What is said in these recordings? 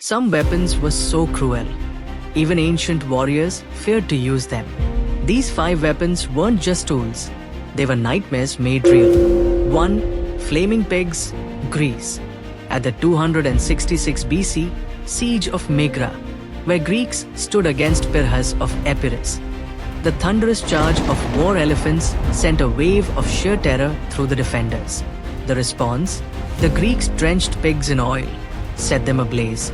Some weapons were so cruel. Even ancient warriors feared to use them. These 5 weapons weren't just tools. They were nightmares made real. 1. Flaming pigs, Greece. At the 266 BC siege of Megra, where Greeks stood against Pyrrhus of Epirus, the thunderous charge of war elephants sent a wave of sheer terror through the defenders. The response? The Greeks drenched pigs in oil, set them ablaze,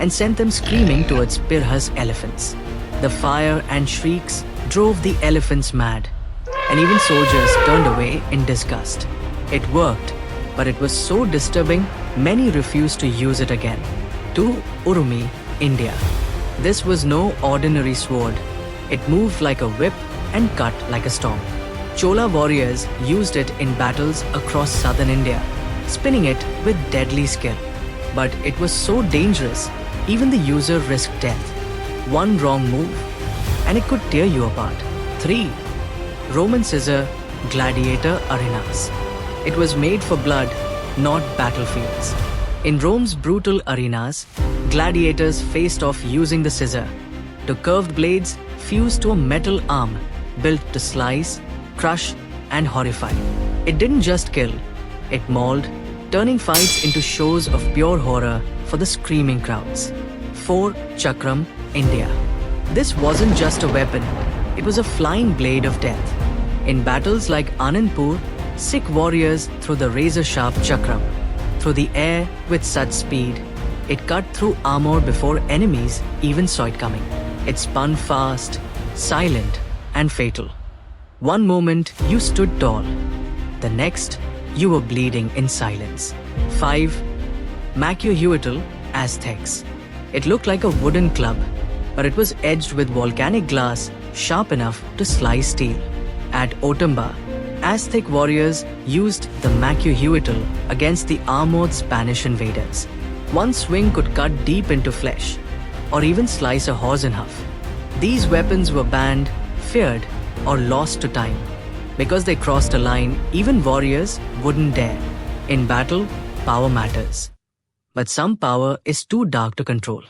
and sent them screaming towards Pyrrhus' elephants. The fire and shrieks drove the elephants mad, and even soldiers turned away in disgust. It worked, but it was so disturbing, many refused to use it again. 2. Urumi, India. This was no ordinary sword. It moved like a whip and cut like a storm. Chola warriors used it in battles across southern India, spinning it with deadly skill. But it was so dangerous, even the user risked death. One wrong move, and it could tear you apart. 3. Roman scissor, gladiator arenas. It was made for blood, not battlefields. In Rome's brutal arenas, gladiators faced off using the scissor. The curved blades fused to a metal arm built to slice, crush, and horrify. It didn't just kill, it mauled, turning fights into shows of pure horror for the screaming crowds. 4. Chakram, India. This wasn't just a weapon, it was a flying blade of death. In battles like Anandpur, Sikh warriors threw the razor-sharp chakram through the air with such speed, it cut through armor before enemies even saw it coming. It spun fast, silent, and fatal. One moment you stood tall, the next you were bleeding in silence. 5. Macuhuitl, Aztecs. It looked like a wooden club, but it was edged with volcanic glass sharp enough to slice steel. At Otumba, Aztec warriors used the Macuhuitl against the armored Spanish invaders. One swing could cut deep into flesh, or even slice a horse in half. These weapons were banned, feared, or lost to time. Because they crossed a line even warriors wouldn't dare. In battle, power matters. But some power is too dark to control.